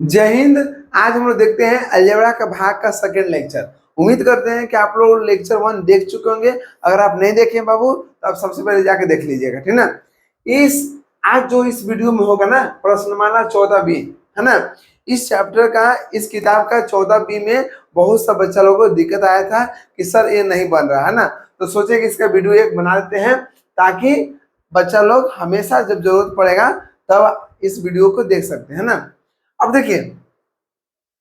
जय हिंद। आज हम लोग देखते हैं अलजेब्रा का भाग का सेकंड लेक्चर। उम्मीद करते हैं कि आप लोग लेक्चर 1 देख चुके होंगे। अगर आप नहीं देखे बाबू तो आप सबसे पहले जाके देख लीजिएगा, ठीक ना। इस आज जो इस वीडियो में होगा ना, प्रश्नमाला 14 बी, है ना। इस चैप्टर का, इस किताब का 14 बी में बहुत सा बच्चा लोगों को दिक्कत आया था कि सर ये नहीं बन रहा है ना। तो सोचे कि इसका वीडियो एक बना देते हैं ताकि बच्चा लोग हमेशा जब जरूरत पड़ेगा तब इस वीडियो को देख सकते हैं ना। अब देखिए,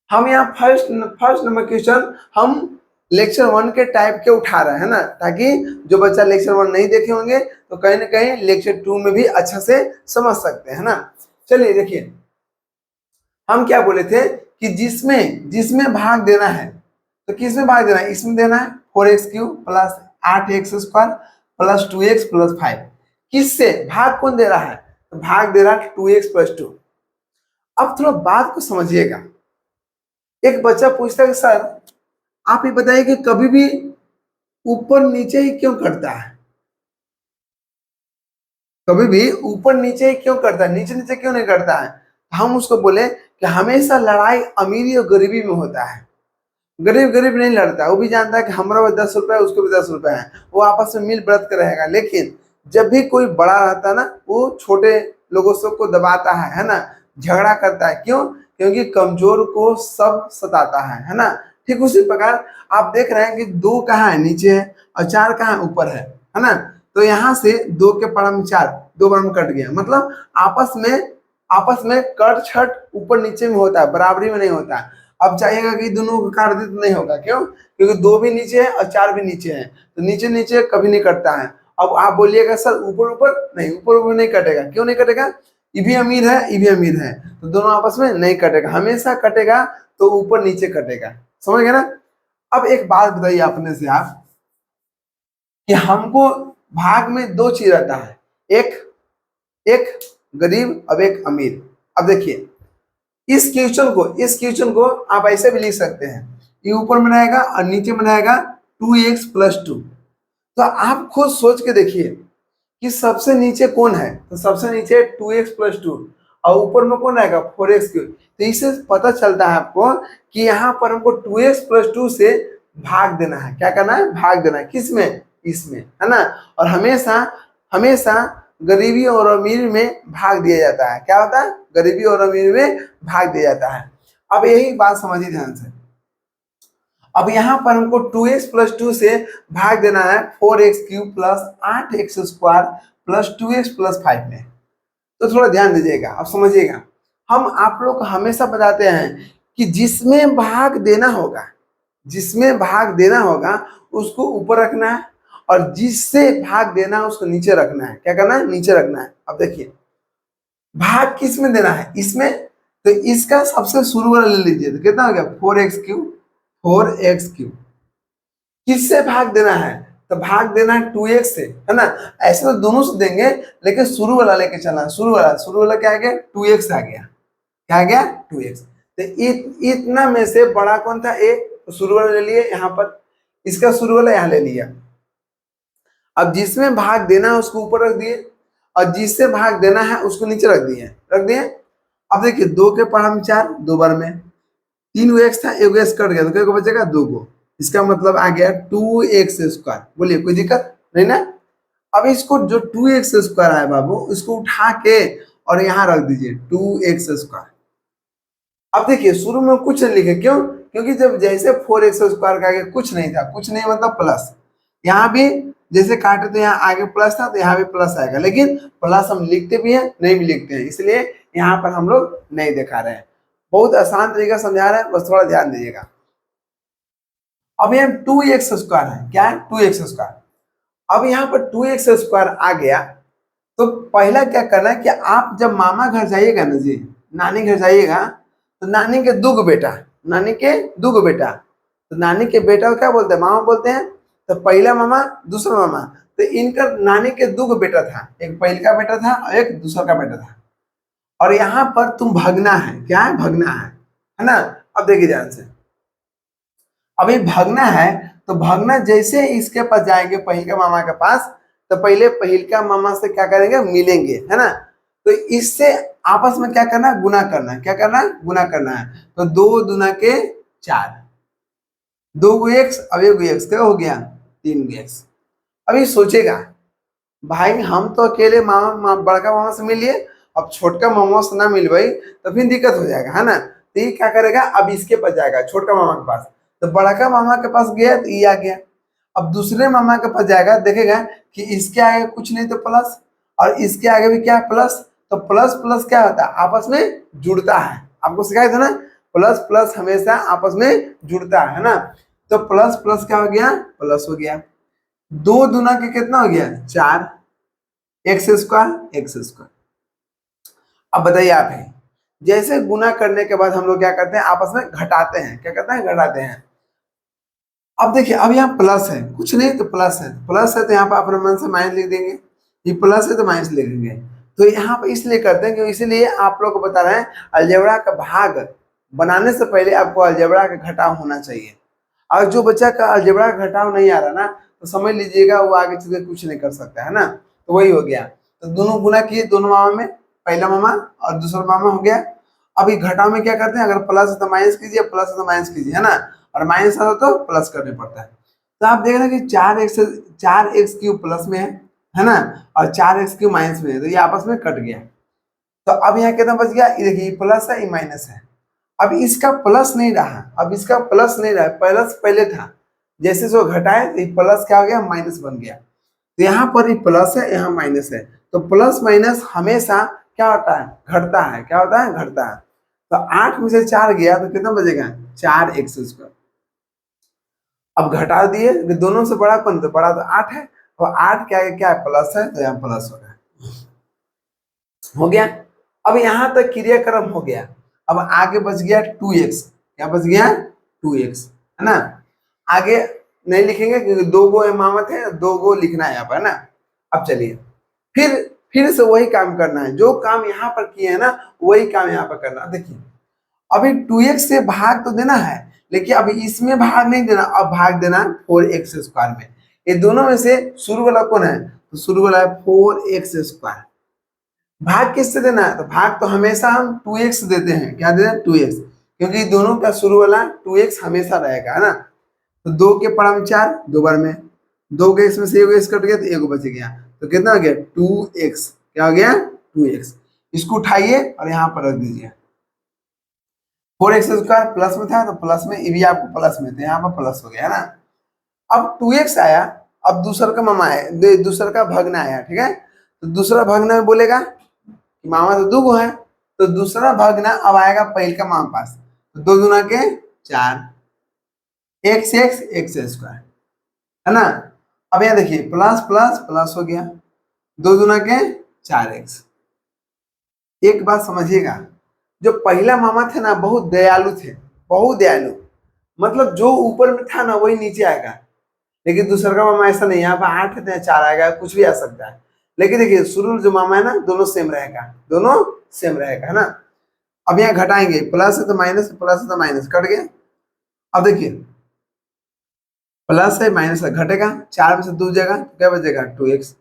हम यहाँ फर्स्ट नंबर क्वेश्चन हम लेक्चर 1 के टाइप के उठा रहे हैं ना, ताकि जो बच्चा लेक्चर 1 नहीं देखे होंगे तो कहीं ना कहीं लेक्चर 2 में भी अच्छा से समझ सकते हैं ना। चलिए देखिए, हम क्या बोले थे कि जिसमें जिसमें भाग देना है, तो किसमें भाग देना है? इसमें देना है 4x³ plus 8x² plus 2x plus 5। किससे भाग कौन दे रहा है? तो भाग दे रहा है 2x प्लस 2। अब थोड़ा बात को समझिएगा। एक बच्चा पूछता है कि सर आप ये बताइए कि कभी भी ऊपर नीचे ही क्यों करता है? कभी भी ऊपर नीचे ही क्यों करता है, नीचे नीचे क्यों नहीं करता है? हम उसको बोले कि हमेशा लड़ाई अमीरी और गरीबी में होता है। गरीब गरीब नहीं लड़ता, वो भी जानता है कि हमारा वो 10 रुपए है, उसको भी 10 रुपए है, वो आपस में मिल बरत कर रहेगा। लेकिन जब भी कोई बड़ा रहता है ना, वो छोटे लोगों को दबाता है ना, झगड़ा करता है। क्यों? क्योंकि कमजोर को सब सताता है ना। ठीक उसी प्रकार आप देख रहे हैं कि 2 कहाँ है? नीचे है, और 4 कहाँ है? ऊपर है ना। तो यहाँ से 2 के पड़ा में 4, 2 बार में कट गया। मतलब आपस में कट छट ऊपर नीचे में होता है, बराबरी में नहीं होता है। अब चाहिएगा कि दोनों को काट दे तो नहीं होगा। क्यों? क्योंकि 2 भी नीचे है और 4 भी नीचे है, तो नीचे नीचे कभी नहीं कटता है। अब आप बोलिएगा सर ऊपर ऊपर नहीं, ऊपर ऊपर नहीं कटेगा। क्यों नहीं कटेगा? ये भी अमीर है, ये भी अमीर है, तो दोनों आपस में नहीं कटेगा। हमेशा कटेगा तो ऊपर नीचे कटेगा। समझ गए ना। अब एक बात बताइए अपने से आप कि हमको भाग में 2 चीज रहता है, एक गरीब और एक अमीर। अब देखिए, इस क्वेश्चन को आप ऐसे भी लिख सकते हैं, ये ऊपर में रहेगा और नीचे में रहेगा 2x प्लस 2। तो आप खुद सोच के देखिए कि सबसे नीचे कौन है? तो सबसे नीचे 2x प्लस 2 और ऊपर में कौन आएगा? 4x³। तो इससे पता चलता है आपको कि यहाँ पर हमको 2x प्लस 2 से भाग देना है। क्या करना है? भाग देना है। किसमें? इसमें, है ना। और हमेशा हमेशा गरीबी और अमीर में भाग दिया जाता है। क्या होता है? गरीबी और अमीर में भाग दिया जाता है। अब यही बात समझिए ध्यान से। अब यहाँ पर हमको 2x प्लस 2 से भाग देना है 4x³ plus 8x² plus 2x plus 5 में। तो थोड़ा ध्यान दीजिएगा, अब समझिएगा। हम आप लोग को हमेशा बताते हैं कि जिसमें भाग देना होगा उसको ऊपर रखना है, और जिससे भाग देना है उसको नीचे रखना है। क्या करना है? नीचे रखना है। अब देखिए, भाग किस में देना है? इसमें। तो इसका सबसे शुरू वाला ले लीजिए, तो कितना हो गया? 4x³ किससे भाग देना है? तो भाग देना है 2x से, है ना। ऐसे तो दोनों से देंगे, लेकिन शुरू वाला लेके चलना है। शुरू वाला क्या आ गया? 2x आ गया। क्या आ गया? 2x। तो इतना में से बड़ा कौन था? a। तो शुरू वाला ले लिए यहाँ पर, इसका शुरू वाला यहाँ ले लिया। अब जिसमें भाग देना है उसको ऊपर रख दिए, और जिससे भाग देना है उसको नीचे रख दिए। अब देखिए, 2 के पढ़ा में 4, 2 बार में 3 x था, 1 x कट गया, तो क्या बचेगा? 2 को। इसका मतलब आ गया 2x²। बोलिए कोई दिक्कत नहीं ना। अब इसको जो 2x² है बाबू, इसको उठा के और यहाँ रख दीजिए 2x²। अब देखिए, शुरू में कुछ नहीं लिखे। क्यों? क्योंकि जब जैसे 4x² का आगे कुछ नहीं था, कुछ नहीं मतलब प्लस। यहाँ भी जैसे काटे तो यहाँ आगे प्लस था, तो यहाँ भी प्लस आएगा। लेकिन प्लस हम लिखते भी हैं, नहीं भी लिखते हैं, इसलिए यहाँ पर हम लोग नहीं दिखा रहे हैं। बहुत आसान तरीका समझा रहे हैं, बस थोड़ा ध्यान दीजिएगा। अब यहाँ 2x² है। क्या है? 2x²। अब यहाँ पर 2x² आ गया, तो पहला क्या करना है कि आप जब मामा घर जाइएगा ना जी, नानी घर जाइएगा, तो नानी के 2 बेटा, तो नानी के बेटा को क्या बोलते हैं? मामा बोलते हैं। तो पहला मामा, दूसरा मामा। तो इनका नानी के 2 बेटा था, एक पहले का बेटा था और एक दूसरा का बेटा था। और यहाँ पर तुम भगना है। क्या है? भगना है ना। अब देखिए ध्यान से, अभी भगना है, तो भगना जैसे इसके पास जाएंगे पहिलका मामा के पास, तो पहले पहिलका मामा से क्या करेंगे? मिलेंगे, है ना। तो इससे आपस में क्या करना है, गुना करना है। क्या करना है, गुना करना है। तो 2 दूना के 4, 2 को x, अब 1 को x, क्या हो गया 3 को x। अभी सोचेगा भाई हम तो अकेले बड़का मामा से मिलिए, अब छोटका मामा से ना मिल भाई तो फिर दिक्कत हो जाएगा, है ना। तो ये क्या करेगा, अब इसके पास जाएगा, छोटका मामा के पास। तो बड़का मामा के पास गया तो ये आ गया। अब दूसरे मामा के पास जाएगा, देखेगा कि इसके आगे कुछ नहीं तो प्लस, और इसके आगे भी क्या प्लस। तो प्लस प्लस क्या होता है, आपस में जुड़ता है। आपको सिखाया था ना, प्लस प्लस हमेशा आपस में जुड़ता है ना। तो प्लस प्लस क्या हो गया, प्लस हो गया। 2 दूना के कितना हो गया 4, एक्स स्क्वायर एक्स स्क्वायर। अब बताइए आप है, जैसे गुना करने के बाद हम लोग क्या करते हैं, आपस में घटाते हैं। क्या करते हैं, घटाते हैं। अब देखिए, अब यहाँ प्लस है, कुछ नहीं तो प्लस है, प्लस है तो यहाँ पर अपने मन से माइनस लिख देंगे। ये प्लस है तो माइनस लिख देंगे। तो यहाँ पर इसलिए करते हैं कि इसीलिए आप लोग को बता रहे हैं अलजेब्रा का भाग बनाने से पहले आपको अलजेब्रा का घटाव होना चाहिए। और जो बच्चा का अलजेब्रा का घटाव नहीं आ रहा ना, तो समझ लीजिएगा वो आगे चल के कुछ नहीं कर सकता, है ना। तो वही हो गया। तो दोनों गुना किए, दोनों मामा में, पहला मामा और दूसरा मामा हो गया। अभी घटाव में क्या करते हैं, अगर प्लस है तो माइनस कीजिए, प्लस है तो माइनस कीजिए, है ना। और माइनस आता तो प्लस करने पड़ता है। तो आप देख रहे हैं कि 4x क्यूब प्लस में है ना, और 4x क्यूब माइनस में है, तो ये आपस में कट गया। तो अब यहाँ कितना बच गया, ये देखिए प्लस है, ये माइनस है। अब इसका प्लस नहीं रहा, अब इसका प्लस नहीं रहा, प्लस पहले था। जैसे जो घटाए तो प्लस क्या हो गया, माइनस बन गया। तो यहाँ पर ये प्लस है, यहाँ माइनस है। तो प्लस माइनस हमेशा क्या होता है, घटता है। क्या होता है, घटता है। तो 8 में से 4 गया तो कितना बचेगा, 4x स्क्वायर। अब घटा दिए, दोनों से बड़ा कौन, तो बड़ा तो 8 है, और 8 क्या है, क्या है, प्लस है, तो यहाँ प्लस हो गया। हो गया। अब यहाँ तक क्रियाक्रम हो गया। अब आगे बच गया 2x। क्या बच गया, 2x, है ना। आगे नहीं लिखेंगे क्योंकि 2 गो इमामत है, 2 गो लिखना है यहाँ पर, है ना। अब चलिए फिर से वही काम करना है, जो काम यहाँ पर किए है ना वही काम यहाँ पर करना। देखिए अभी 2x से भाग तो देना है, लेकिन अभी इसमें भाग नहीं देना, अब भाग देना 4x स्क्वायर में। ये दोनों में से शुरू वाला कौन है, तो शुरू वाला है 4x स्क्वायर। भाग किससे देना है, तो भाग तो हमेशा हम 2x देते हैं। क्या देते हैं, 2x, क्योंकि दोनों का शुरू वाला 2x हमेशा रहेगा, है ना। तो 2 के पड़ा में 4, 2 बार में 2 के इसमें से 1 कट गया तो 1 बच गया। तो कितना हो गया, 2x। क्या हो गया, 2x। इसको उठाइए और यहाँ पर रख दीजिए। 4x स्क्वायर प्लस में था तो प्लस में, ये भी आपको प्लस में थे, यहाँ पर प्लस हो गया, है ना। अब 2x आया, अब दूसरा का मामा है, दूसरा का भगना आया, ठीक है। तो दूसरा भगना में बोलेगा कि मामा तो 2 गो है, तो दूसरा भगना अब आएगा पहले का मामा पास। तो 2 दूना के 4, x स्क्वायर, है ना। अब यहाँ देखिए प्लस प्लस प्लस हो गया, 2 दूना के 4x। एक बात समझिएगा, जो पहला मामा थे ना बहुत दयालु थे, बहुत दयालु। मतलब जो ऊपर में था ना वही नीचे आएगा। लेकिन दूसरा का मामा ऐसा नहीं, यहाँ पर 8 है 4 आएगा, कुछ भी आ सकता है। लेकिन देखिए शुरू जो मामा है ना दोनों सेम रहेगा, दोनों सेम रहेगा, है ना। अब यहाँ घटाएंगे, प्लस है तो माइनस, प्लस है तो माइनस, कट गया। अब देखिए प्लस है माइनस है, घटेगा, 4 में से 2 जाएगा तो क्या बचेगा, 2x।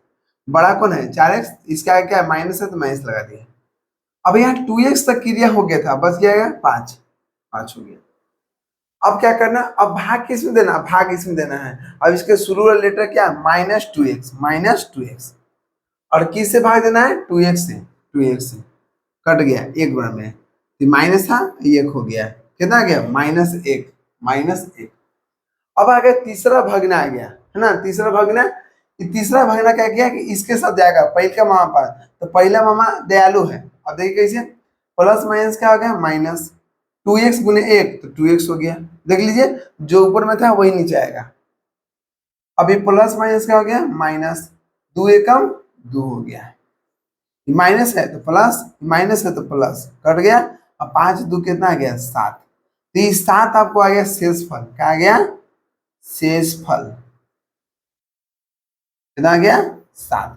बड़ा कौन है, 4x, इसका आगे क्या है, माइनस है तो माइनस लगा दिया। अब यहाँ 2x तक क्रिया हो गया था, बच गया 5 हो गया। अब क्या करना, अब भाग किस में देना, भाग इसमें देना है। अब इसके शुरू वाला लेटर क्या, -2x, और किस से भाग देना है, 2x से, कट गया 1 बार में, माइनस था 1 हो गया, कितना आ गया, -1। अब आ गया तीसरा भगना आ गया, है ना। तीसरा भगना क्या किया कि इसके साथ जाएगा पहले का मामा पास। तो पहला मामा दयालु है। अब देखिए कैसे, प्लस माइनस क्या हो गया, माइनस 2x गुने 1 तो 2x हो गया। देख लीजिए जो ऊपर में था वही नीचे आएगा। अभी प्लस माइनस क्या हो गया, माइनस 2 एकम 2 हो गया। माइनस है तो प्लस, माइनस है तो प्लस, कट गया। अब 5 2 कितना आ गया, 7। तो ये 7 आपको आ गया शेषफल। क्या आ गया, शेषफल कितना आ गया, 7।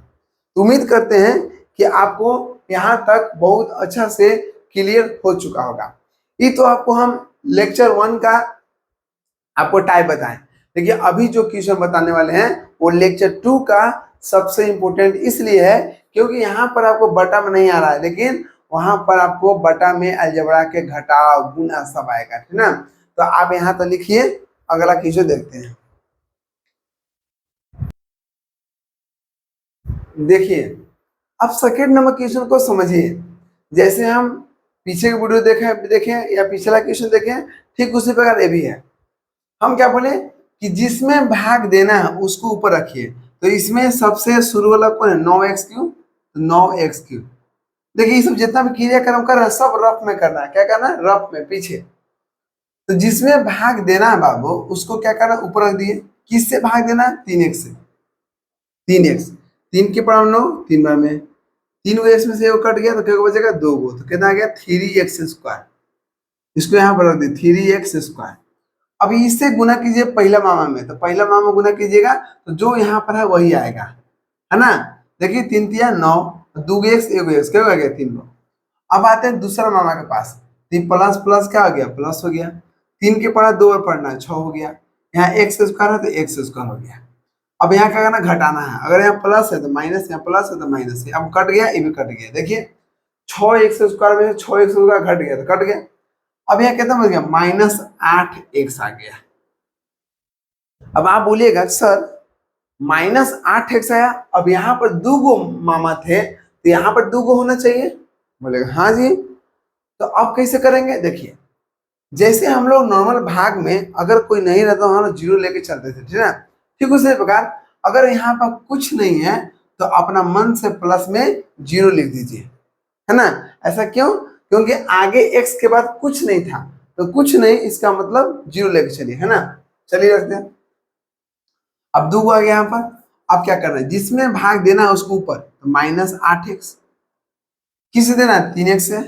तो उम्मीद करते हैं कि आपको यहाँ तक बहुत अच्छा से क्लियर हो चुका होगा। ये तो आपको हम लेक्चर 1 का आपको टाइप बताएं। देखिए अभी जो क्वेश्चन बताने वाले हैं वो लेक्चर 2 का सबसे इंपॉर्टेंट इसलिए है क्योंकि यहाँ पर आपको बटा में नहीं आ रहा है, लेकिन वहां पर आपको बटा में अलजेब्रा के घटाव गुना सब आएगा, ठीक ना। तो आप यहाँ तो लिखिए, अगला क्वेश्चन देखते हैं। देखिए, अब सेकंड नंबर क्वेश्चन को समझिए। जैसे हम पीछे की वीडियो देखें या पिछला क्वेश्चन देखें, ठीक उसी प्रकार ये भी है। हम क्या बोले कि जिसमें भाग देना है उसको ऊपर रखिए। तो इसमें सबसे शुरू वाला कौन है, 9x3, 9x3। देखिए ये सब जितना भी क्रियाक्रम कर रहा है सब रफ में करना है। क्या करना है, रफ में पीछे। तो जिसमें भाग देना है बाबू उसको क्या करना है, ऊपर रख दिए। किससे भाग देना है, 3x से। 3x, 3 के पावर 9, 3 बार में 3 एक्स में से वो कट गया तो क्या बचेगा, 2 गो। तो कितना आ गया, 3x²। इसको यहाँ पर रख दी, 3x²। अब इससे गुना कीजिए पहला मामा में। तो पहला मामा गुना कीजिएगा तो जो यहाँ पर है वही आएगा, है ना। देखिए 3 तिया 9, 2 एक्स 1 एक्स, क्या हो गया, 3 गो। अब आते हैं दूसरा मामा के पास। 3 प्लस प्लस क्या हो गया, प्लस हो गया। 3 के पढ़ा 2 और पढ़ना है, 6 हो गया। यहाँ x² है तो x² हो गया। अब यहाँ क्या करना, घटाना है। अगर यहाँ प्लस है तो माइनस, यहाँ प्लस है तो माइनस है। अब कट गया, ये भी कट गया। देखिए 6x² में से 6x² घट गया तो कट गया। अब यहाँ कितना बच गया, -8x आ गया। अब आप बोलिएगा सर -8x आया, अब यहाँ पर 2 गो मामा थे तो यहाँ पर 2 गो होना चाहिए। बोलेगा हाँ जी। तो अब कैसे करेंगे, देखिए जैसे हम लोग नॉर्मल भाग में अगर कोई नहीं रहता हम लोग 0 लेके चलते थे, ठीक है। ठीक उसी प्रकार अगर यहाँ पर कुछ नहीं है तो अपना मन से प्लस में 0 लिख दीजिए, है ना। ऐसा क्यों, क्योंकि आगे x के बाद कुछ नहीं था, तो कुछ नहीं इसका मतलब 0 लेके चलिए, है ना। चलिए रखते हैं। अब 2 आ गया यहाँ पर। अब क्या करना है, जिसमें भाग देना है उसको ऊपर, तो -8x। किसे देना है, 3x से।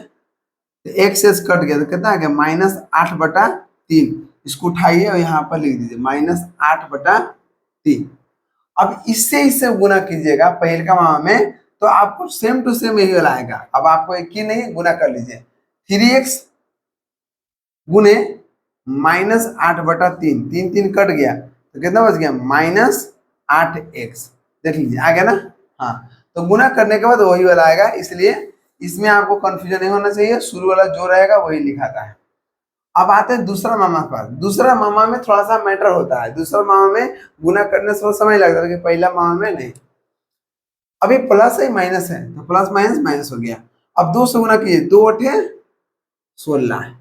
तो x से कट गया तो कितना आ गया, -8/3। इसको उठाइए और यहाँ पर लिख दीजिए -8/3। अब इससे गुना कीजिएगा पहले का मामा में तो आपको सेम टू सेम यही वाला आएगा। अब आपको एक ही नहीं गुना कर लीजिए, 3x गुने -8/3, 3 3 कट गया तो कितना बच गया, -8x। देख लीजिए आ गया ना। हाँ, तो गुना करने के बाद वही वाला आएगा, इसलिए इसमें आपको कंफ्यूजन नहीं होना चाहिए। शुरू वाला जो रहेगा वही लिखाता है। अब आते हैं दूसरा मामा के पास। दूसरा मामा में थोड़ा सा मैटर होता है। दूसरा मामा में गुना करने से थोड़ा समय लगता है, लेकिन पहला मामा में नहीं। अभी प्लस है माइनस है तो प्लस माइनस माइनस हो गया। अब 2 से गुना कीजिए, 2 8 16।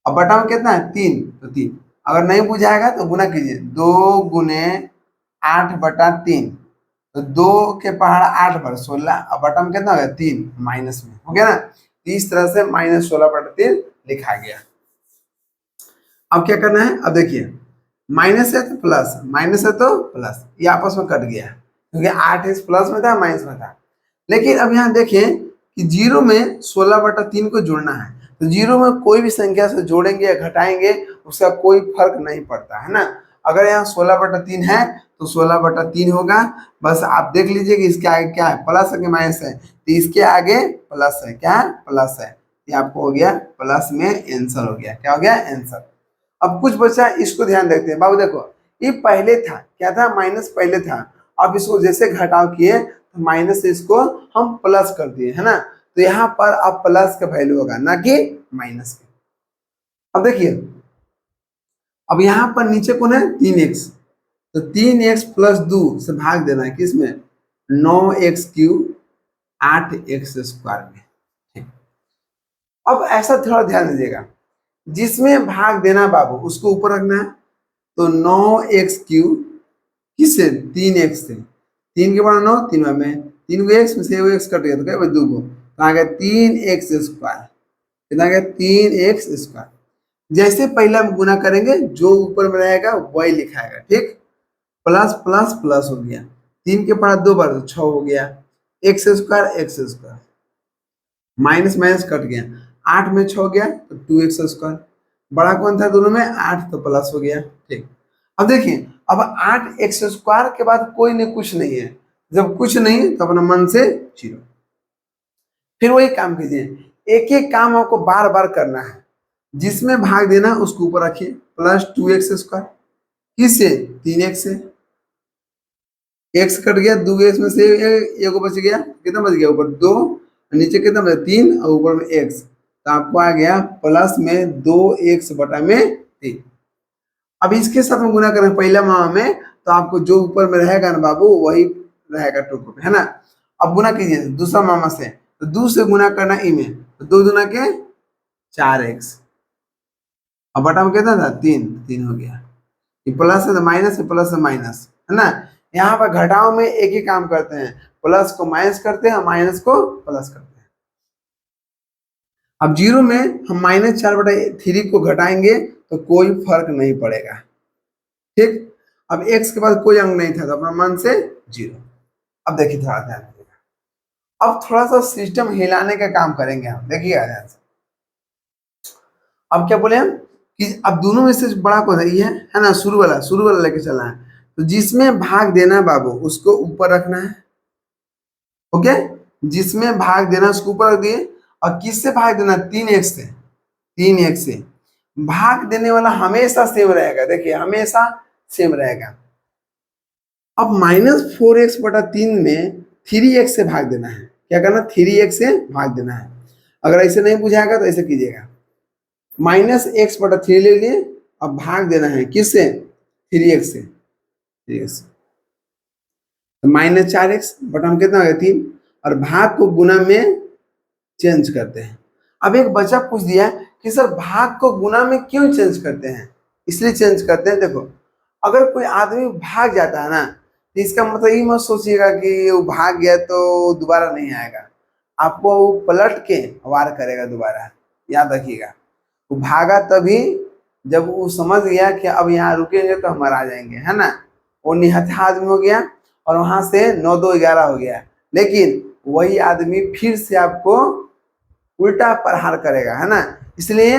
अब बटा में कितना है, 3, तो 3। अगर नहीं बुझाएगा तो गुना कीजिए, 2 गुने 8/3। तो 2 के पहाड़ 8 बार 16। अब बटा में कितना हो गया, 3 माइनस में हो गया ना। इस तरह से -16/3 लिखा गया। अब क्या करना है, अब देखिए माइनस है तो प्लस, माइनस है तो प्लस, ये आपस में कट गया क्योंकि 8x प्लस में था माइनस में था। लेकिन अब यहाँ देखें कि 0 में 16/3 को जोड़ना है। तो 0 में कोई भी संख्या से जोड़ेंगे या घटाएंगे उसका कोई फर्क नहीं पड़ता, है ना। अगर यहाँ 16/3 है तो 16/3 होगा। बस आप देख लीजिए कि इसके आगे क्या है, प्लस है कि माइनस है। तो इसके आगे प्लस है, क्या है, प्लस है। ये आपको हो गया प्लस में आंसर हो गया। क्या हो गया, आंसर। अब कुछ बचा इसको ध्यान देखते हैं। बाबू देखो ये पहले था, क्या था, माइनस पहले था। अब इसको जैसे घटाव किए तो माइनस से इसको हम प्लस कर दिए, है ना। तो यहाँ पर अब प्लस का वैल्यू होगा ना कि माइनस के। अब देखिए अब यहाँ पर नीचे कौन है, 3x। तो 3x + 2 से भाग देना है किसमें, 9x³ 8x² में। ठीक। अब ऐसा थोड़ा ध्यान दीजिएगा, जिसमें भाग देना बाबू उसको ऊपर रखना है। तो 9x³ किससे, 3x से। 3 के बड़ा 9, 3 बार में 3 को x में से x कट गया तो क्या 2 को, तो आ गया 3x²। कितना आ गया, 3x²। जैसे पहला हम गुना करेंगे जो ऊपर में रहेगा वही लिखाएगा, ठीक। प्लस प्लस प्लस हो गया, 3 के पढ़ा 2 बार तो 6 हो गया, x²। माइनस माइनस कट गया, 8 में 6 गया तो 2x²। बड़ा कौन था दोनों में, 8, तो प्लस हो गया, ठीक। अब देखिए अब 8x² के बाद कोई नहीं, कुछ नहीं है। जब कुछ नहीं तो अपना मन से 0। फिर वही काम कीजिए, एक एक काम आपको बार बार करना है। जिसमें भाग देना उसको ऊपर रखिए, +2x²। किससे, 3x से। एक्स कट गया, 2x में से एक बच गया, कितना बच गया ऊपर 2, नीचे कितना बचा 3 और ऊपर में x, तो आपको आ गया प्लस में 2x बटा में 3। अब इसके साथ हम गुना करें पहला मामा में, तो आपको जो ऊपर में रहेगा ना बाबू वही रहेगा टोटल में, है ना। अब गुना कीजिए दूसरा मामा से, तो 2 से गुना करना ई में, तो 2 दूना के 4x, और बटा में कितना था 3, 3 हो गया। ये प्लस है तो माइनस है, प्लस है माइनस, है ना। यहाँ पर घटाओ में एक ही काम करते हैं, प्लस को माइनस करते हैं और माइनस को प्लस करते हैं। अब जीरो में हम -4/3 को घटाएंगे तो कोई फर्क नहीं पड़ेगा, ठीक। अब x के पास कोई अंक नहीं था तो अपना मान से 0। अब देखिए थोड़ा ध्यान दीजिएगा, अब थोड़ा सा सिस्टम हिलाने का काम करेंगे हम, देखिएगा ध्यान से। अब क्या बोले हम कि अब दोनों में से बड़ा कौन है, ये है ना, शुरू वाला लेके चलना है। तो जिसमें भाग देना है बाबू उसको ऊपर रखना है, ओके। जिसमें भाग देना उसको ऊपर रख दिए, और किससे भाग देना 3x से, 3x से। भाग देने वाला हमेशा सेम रहेगा, देखिए हमेशा सेम रहेगा। अब -4x/3 में 3x से भाग देना है, क्या करना 3x से भाग देना है। अगर ऐसे नहीं बुझाएगा तो ऐसे कीजिएगा, -x/3 ले लिए, अब भाग देना है किससे 3x से, 3x तो -4x बटा में कितना हो गया 3, और भाग को गुना में चेंज करते हैं। अब एक बच्चा पूछ दिया कि सर भाग को गुना में क्यों चेंज करते हैं, इसलिए चेंज करते हैं, देखो अगर कोई आदमी भाग जाता है ना, तो इसका मतलब ये मत सोचिएगा कि वो भाग गया तो दोबारा नहीं आएगा, आपको वो पलट के वार करेगा दोबारा, याद रखिएगा। वो भागा तभी जब वो समझ गया कि अब यहाँ रुकेंगे तो हम आ जाएंगे, है ना। वो निहत्था आदमी हो गया और वहां से 9 2 11 हो गया, लेकिन वही आदमी फिर से आपको उल्टा प्रहार करेगा, है ना। इसलिए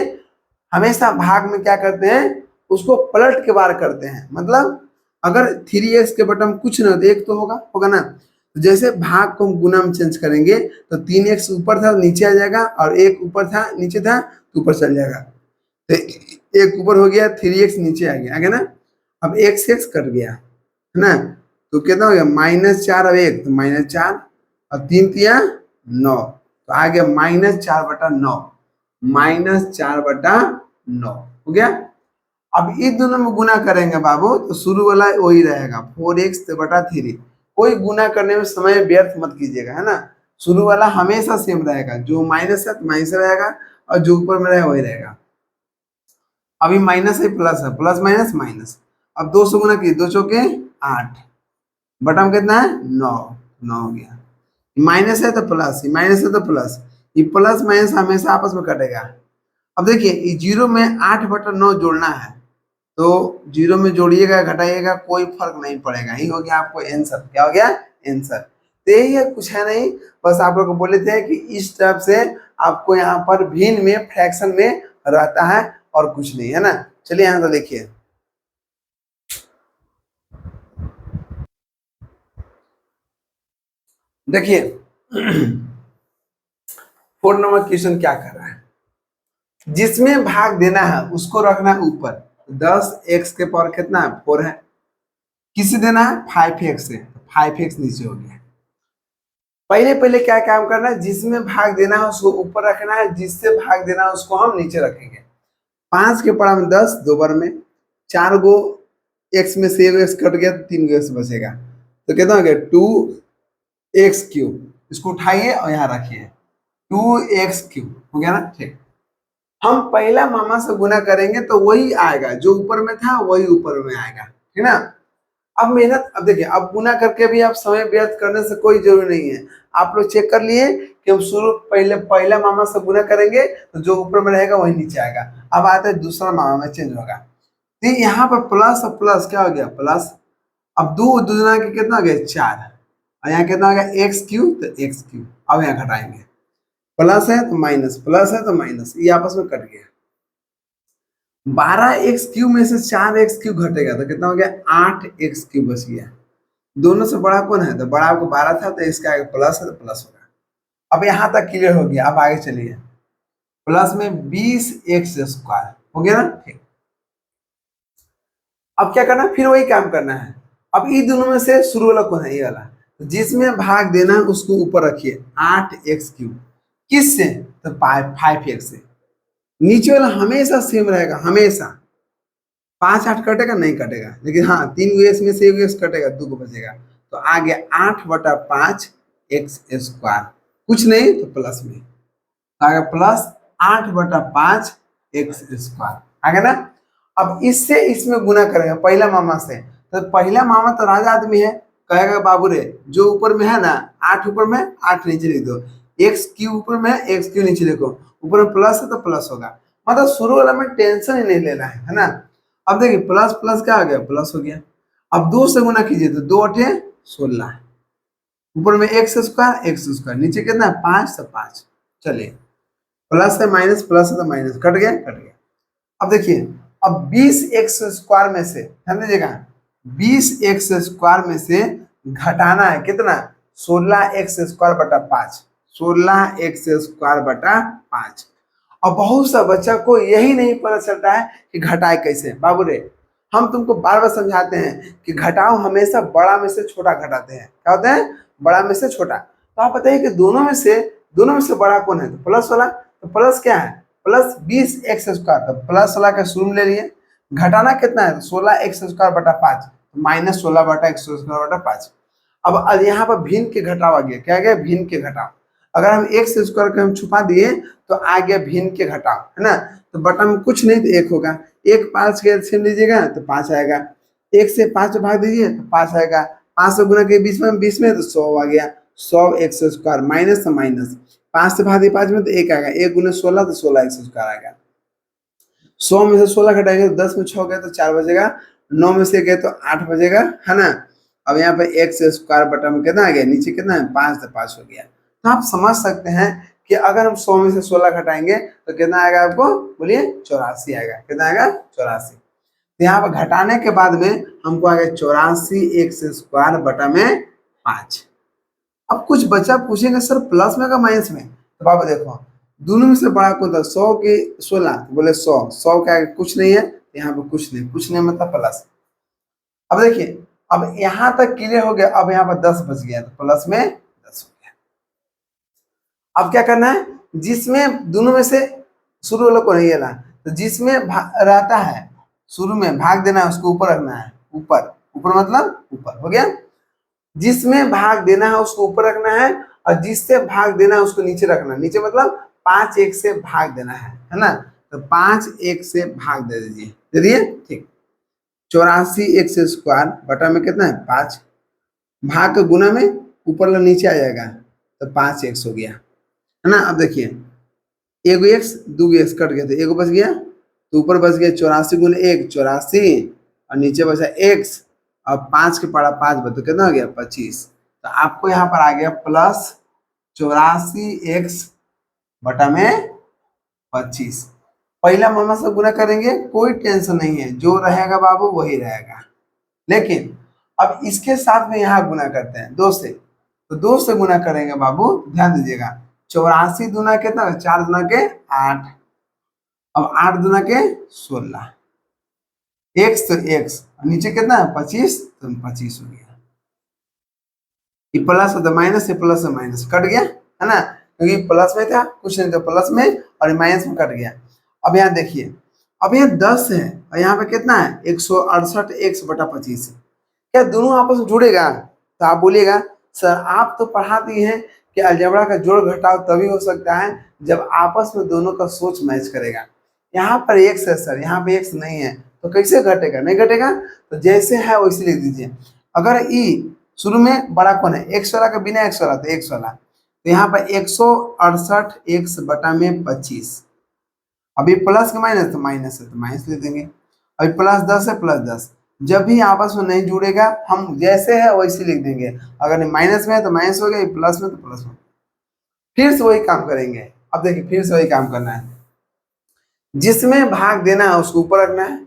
हमेशा भाग में क्या करते हैं, उसको पलट के वार करते हैं। मतलब अगर 3x के बटन कुछ ना तो एक तो होगा ना, तो जैसे भाग को हम गुना में चेंज करेंगे तो 3x ऊपर था नीचे आ जाएगा, और एक ऊपर था नीचे था तो ऊपर चल जाएगा, तो एक ऊपर हो गया 3x नीचे आ गया ना। अब x कट गया, है ना, तो कितना हो गया -4 और 1 तो -4 और 3 तिया 9, तो आ गया -4/9, -4/9 हो गया। अब इन दोनों में गुना करेंगे बाबू तो शुरू वाला वही रहेगा 4x/3। कोई गुना करने में समय व्यर्थ मत कीजिएगा, है ना। शुरू वाला हमेशा सेम रहेगा, जो माइनस है तो माइनस रहेगा, और जो ऊपर में रहेगा वही रहेगा। अभी माइनस है प्लस है, प्लस माइनस माइनस। अब 2 से गुना किए, 2 चौके 8, बटा में कितना है 9, 9 हो गया। माइनस है तो प्लस, माइनस है तो प्लस, ये प्लस माइनस हमेशा आपस में कटेगा। अब देखिए ये 0 में 8/9 जोड़ना है, तो 0 में जोड़िएगा घटाइएगा कोई फर्क नहीं पड़ेगा, ही हो गया आपको आंसर। क्या हो गया आंसर, तो यही है, कुछ है नहीं, बस आप लोग को बोले थे कि इस टाइप से आपको यहाँ पर भिन्न में फ्रैक्शन में रहता है और कुछ नहीं, है ना। चलिए यहाँ तो देखिए, देखिए 4 नंबर क्वेश्चन क्या कर रहा है, जिसमें भाग देना है उसको रखना है ऊपर। 10x के पावर कितना है 4 है, किसे देना है 5x से, 5x नीचे हो गया। पहले पहले क्या काम करना है, जिसमें भाग देना है उसको ऊपर रखना है, जिससे भाग देना है उसको हम नीचे रखेंगे। 5 के पड़ा में 10 दो बार में, 4 गो x में से x कट गया तो 3 गो x बचेगा, तो कितना हो गया 2x3। इसको उठाइए और यहाँ रखिए 2x3 हो गया ना, ठीक। हम पहला मामा से गुना करेंगे तो वही आएगा, जो ऊपर में था वही ऊपर में आएगा, ठीक ना। अब मेहनत, अब देखिए अब गुना करके भी आप समय व्यर्थ करने से कोई जरूरी नहीं है। आप लोग चेक कर लिए कि हम शुरू पहला मामा से गुना करेंगे तो जो ऊपर में रहेगा वही नीचे आएगा। अब आता है दूसरा मामा में चेंज होगा, तो यहाँ पर प्लस और प्लस क्या हो गया प्लस। अब दो दूसरा के कितना हो गया 4, और यहाँ कितना हो गया x3, तो x3। अब यहाँ घटाएंगे, प्लस है तो माइनस, प्लस है तो माइनस, ये आपस में कट गया। 12x3 में से 4x3 घटेगा तो कितना हो गया 8x3 बच गया। दोनों से बड़ा कौन है, तो बड़ा आपको 12 था, तो इसका आगे प्लस है तो प्लस होगा। अब यहाँ तक क्लियर हो गया, अब आगे चलिए, प्लस में 20x² हो गया ना, ठीक। अब क्या करना है, फिर वही काम करना है। अब इन दोनों में से शुरू वाला कौन है? ये वाला। तो जिसमें भाग देना है उसको ऊपर रखिए, 8x3। किससे? तो 5x से। नीचे वाला हमेशा सेम रहेगा, हमेशा। 5 8 कटेगा? नहीं कटेगा। लेकिन हाँ, 3x में से 1x कटेगा, 2 को बचेगा। तो आ गया 8/5x²। कुछ नहीं तो प्लस में आ गया प्लस 8/5x²। आ गया ना? अब इससे इसमें गुना करेंगे पहला मामा से। तो पहला मामा तो राजा आदमी है, कहेगा बाबू रे जो ऊपर में है ना 8 ऊपर में 8 नीचे लिख दो, x³ ऊपर में x³ नीचे लिखो, ऊपर में प्लस है तो प्लस होगा। मतलब शुरू वाला में टेंशन ही नहीं लेना है ना। अब देखिए प्लस प्लस क्या आ गया? प्लस हो गया। अब 2 से गुना कीजिए तो 2 8 16, ऊपर में x², नीचे कितना है? 5 तो 5। चलिए प्लस है माइनस, प्लस है तो माइनस, कट गया, कट गया। अब देखिए, अब 20x² में से, ध्यान दीजिएगा, 20x² में से घटाना है कितना? 16x²/5, 16x²/5। और बहुत सा बच्चा को यही नहीं पता चलता है कि घटाए कैसे। बाबू रे हम तुमको बार बार समझाते हैं कि घटाओ हमेशा बड़ा में से छोटा घटाते हैं। क्या होता है? बड़ा में से छोटा। तो आप बताइए कि दोनों में से बड़ा कौन है? तो प्लस वाला। तो प्लस क्या है? Plus 20x²। तो प्लस वाला का शुरू में ले लिए। घटाना कितना है? 16x²/5, minus 16/x²/5। अब यहाँ पर भिन्न के घटाव आ गया। क्या आ गया? भिन्न के घटाव। अगर हम x² को हम छुपा दिए तो आ गया भिन्न के घटाव, है ना। तो बटा में कुछ नहीं तो 1 होगा। 1 5 के एलसीएम लीजिएगा तो 5 आएगा। 1 से 5 भाग दीजिए तो 5 आएगा। 5 से गुना के 20 में तो 100 आ गया। 100x² माइनस तो माइनस, 5 से भाग दिए 5 में तो 1 आएगा। 1 गुना 16 तो 16x² आएगा। 100 में से 16 घटाएंगे तो 10 में 6 गए तो 4 बजेगा, 9 में से गए तो 8 बजेगा, है ना। अब यहाँ पे x² बटा में कितना आ गया? नीचे कितना है? 5 तो 5 हो गया। तो आप समझ सकते हैं कि अगर हम 100 में से 16 घटाएंगे तो कितना आएगा आपको? बोलिए 84 आएगा। कितना आएगा? 84। तो यहाँ पर घटाने के बाद में हमको आ गया 84x² बटा में 5। अब कुछ बच्चा पूछेंगे सर प्लस में का माइनस में? तो बाबा देखो दोनों में से बड़ा कौन था? 100 के 16, बोले 100। 100 का कुछ नहीं है, यहाँ पे कुछ नहीं मतलब प्लस। अब देखिए, अब यहां तक क्लियर हो गया। अब यहाँ पर 10 बच गया तो प्लस में 10 हो गया। अब क्या करना है? जिसमें दोनों में से शुरू वाला को नहीं लेना, तो जिसमें रहता है शुरू में भाग देना है उसको ऊपर रखना है। ऊपर ऊपर मतलब ऊपर हो गया। जिसमें भाग देना है उसको ऊपर रखना है, और जिससे भाग देना है उसको नीचे रखना है। नीचे मतलब 5 1 से भाग देना है ना। तो 5 1 से भाग दे दीजिए, दे दिए, ठीक। 84x² बटा में कितना है? 5। भाग के गुना में ऊपर वाला नीचे आ जाएगा तो 5x हो गया, है ना। अब देखिए एगो x 2 x कट गया तो एगो बच गया, तो ऊपर बच गया 84 गुना 1 84, और नीचे बचा x। अब 5 के पड़ा 5 बच तो कितना हो गया? 25। तो आपको यहाँ पर आ गया प्लस 84x बटा में 25। पहला मामा से गुना करेंगे, कोई टेंशन नहीं है, जो रहेगा बाबू वही रहेगा। लेकिन अब इसके साथ में यहाँ गुना करते हैं 2 से, तो 2 से गुना करेंगे बाबू, ध्यान दीजिएगा। 84 दूना कितना? 4 दूना के 8, अब 8 दूना के 16, x तो x, नीचे कितना है? 25, तो 25 हो गया। ये प्लस होता माइनस से, प्लस से माइनस कट गया, है ना, क्योंकि प्लस में था, कुछ नहीं था प्लस में, और माइनस में कट गया। अब यहाँ देखिए, अब यहाँ 10 है और यहाँ पे कितना है? 168x/25। क्या दोनों आपस में जुड़ेगा? तो आप बोलिएगा सर आप तो पढ़ा दिए हैं कि अलजेब्रा का जोड़ घटाव तभी हो सकता है जब आपस में दोनों का सोच मैच करेगा। यहाँ पर x है सर, यहाँ पे x नहीं है, तो कैसे घटेगा? नहीं घटेगा। तो जैसे है वैसे लिख दीजिए। अगर ई शुरू में बड़ा कौन है? x वाला का बिना x वाला, तो x वाला। तो यहाँ पर 168x/25। अभी प्लस का माइनस तो माइनस है, तो माइनस ले देंगे। अभी प्लस 10 है, प्लस 10। जब भी आपस में नहीं जुड़ेगा हम जैसे है वैसे लिख देंगे। अगर माइनस में है तो माइनस हो गया, प्लस में तो प्लस में। फिर से वही काम करेंगे। अब देखिए फिर से वही काम करना है। जिसमें भाग देना है उसको ऊपर रखना है,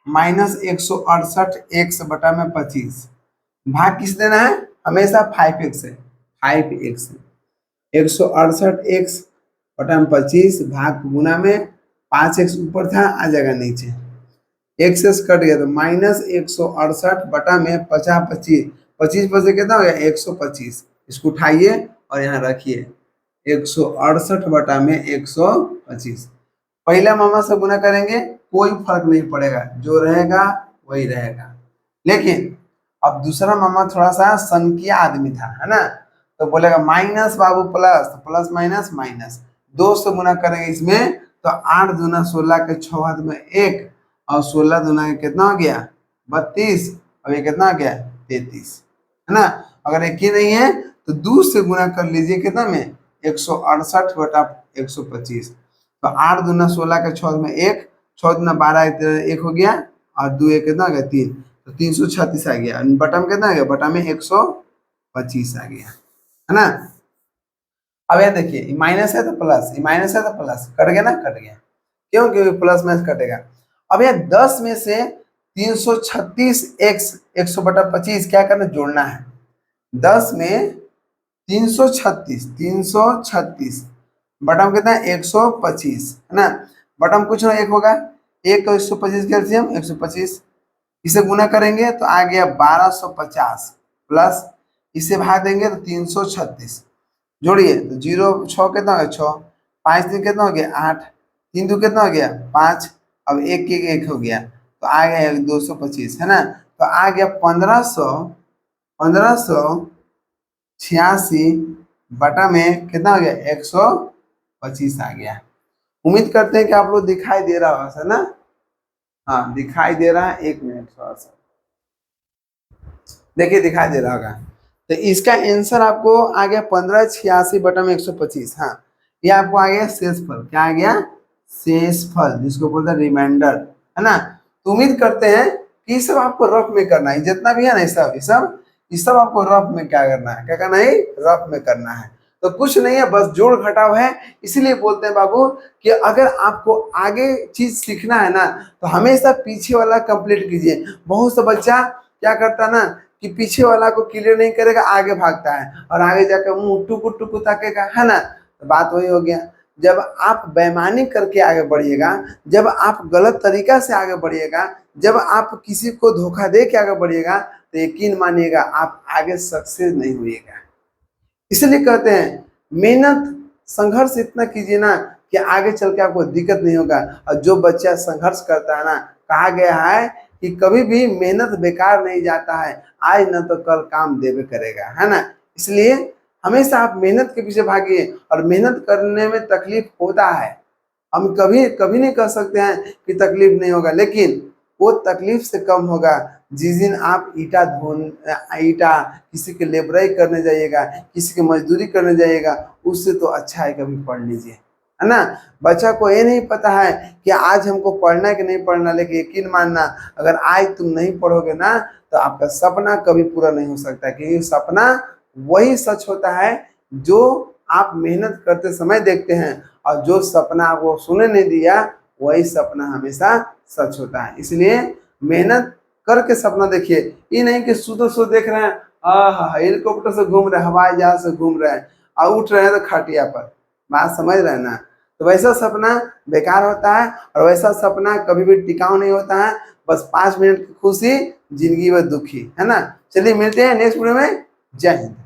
-168x/25। भाग किस देना है? हमेशा 5x है, 5x। 168x/25 भाग गुना में 5x ऊपर था, आ जाएगा नीचे। एक्सेस कट गया तो माइनस 168 बटा में 50 25, 25 से कितना हो गया 125। इसको उठाइए और यहाँ रखिए 168 बटा में 125। पहला मामा से गुना करेंगे कोई फर्क नहीं पड़ेगा, जो रहेगा वही रहेगा। लेकिन अब दूसरा मामा थोड़ा सा संख्या आदमी था, है ना, तो बोलेगा माइनस बाबू प्लस, तो प्लस माइनस माइनस 2 से गुना करेंगे इसमें तो 8 दूना 16 के 6 हाथ में 1 और 16 दूना के कितना हो गया 32, अब ये कितना हो गया 33, है ना। अगर एक ही नहीं है तो 2 से गुना कर लीजिए कितना में 168 बटा 125, तो 8 दूना 16 के 6 में 1, 6 दूना 12 1 हो गया और 2 1 कितना हो गया 3, तो 336 आ गया। बटा में कितना आ गया, बटा में 125 आ गया, है ना। अब ये देखिए माइनस है तो प्लस, माइनस है तो प्लस, कट गया ना, कट गया। क्यों, क्योंकि प्लस में कटेगा। अब ये 10 में से 336 x 100 बटा 25 क्या करना, जोड़ना है। 10 में 336 बटा में कितना है 125, है ना। बटा में कुछ ना एक होगा, 1 को 125 के एलसीएम 125, इसे गुना करेंगे तो आ गया 1250 प्लस इसे भाग देंगे तो 336, जोड़िए तो 0 6 कितना हो गया 6, 5 दिन कितना हो गया 8, 3 2 कितना हो गया 5, अब 1 1 1 हो गया तो आ गया 225, है ना। तो आ गया 1586 बटा में कितना हो गया 125 आ गया। उम्मीद करते हैं कि आप लोग दिखाई दे रहा होगा, है ना। हाँ दिखाई दे रहा है, 1 मिनट थोड़ा सा देखिए दिखाई दे रहा होगा। तो इसका आंसर आपको आ गया 1586 बटा में 125। हाँ ये आपको आ गया शेषफल, क्या आ गया शेषफल, जिसको बोलते हैं रिमाइंडर, है ना। तो उम्मीद करते हैं कि ये सब आपको रफ में करना है, जितना भी है ना ये सब आपको रफ में क्या करना है, क्या करना है, रफ में करना है। तो कुछ नहीं है, बस जोड़ घटाव है। इसीलिए बोलते हैं बाबू कि अगर आपको आगे चीज सीखना है ना तो हमेशा पीछे वाला कंप्लीट कीजिए। बहुत सा बच्चा क्या करता है ना कि पीछे वाला को क्लियर नहीं करेगा, आगे भागता है और आगे जाकर मुंह टुकु टुकु ताकेगा, है ना। तो बात वही हो गया, जब आप बेईमानी करके आगे बढ़िएगा, जब आप गलत तरीका से आगे बढ़िएगा, जब आप किसी को धोखा दे के आगे बढ़िएगा तो यकीन मानिएगा आप आगे सक्सेस नहीं होइएगा। इसलिए कहते हैं मेहनत संघर्ष इतना कीजिए ना कि आगे चल के आपको दिक्कत नहीं होगा। और जो बच्चा संघर्ष करता है ना, कहा गया है कि कभी भी मेहनत बेकार नहीं जाता है, आज न तो कल काम देवे करेगा, है ना। इसलिए हमेशा आप मेहनत के पीछे भागिए, और मेहनत करने में तकलीफ होता है, हम कभी कभी नहीं कह सकते हैं कि तकलीफ नहीं होगा, लेकिन वो तकलीफ से कम होगा जिस दिन आप ईटा किसी के लेबराई करने जाइएगा, किसी की मजदूरी करने जाइएगा, उससे तो अच्छा है कभी पढ़ लीजिए, है ना। बच्चा को ये नहीं पता है कि आज हमको पढ़ना है कि नहीं पढ़ना, लेकिन यकीन मानना अगर आज तुम नहीं पढ़ोगे ना तो आपका सपना कभी पूरा नहीं हो सकता, क्योंकि सपना वही सच होता है जो आप मेहनत करते समय देखते हैं, और जो सपना आपको सुने नहीं दिया वही सपना हमेशा सच होता है। इसलिए मेहनत करके सपना देखिए, ये नहीं कि सुतो देख रहे हैं हेलीकॉप्टर से घूम रहे हैं, हवाई जहाज से घूम रहे हैं और उठ रहे हैं तो खटिया पर, बात समझ रहे हैं ना। तो वैसा सपना बेकार होता है, और वैसा सपना कभी भी टिकाऊ नहीं होता है। बस 5 मिनट की खुशी जिंदगी में दुखी, है ना। चलिए मिलते हैं नेक्स्ट वीडियो में। जय हिंद।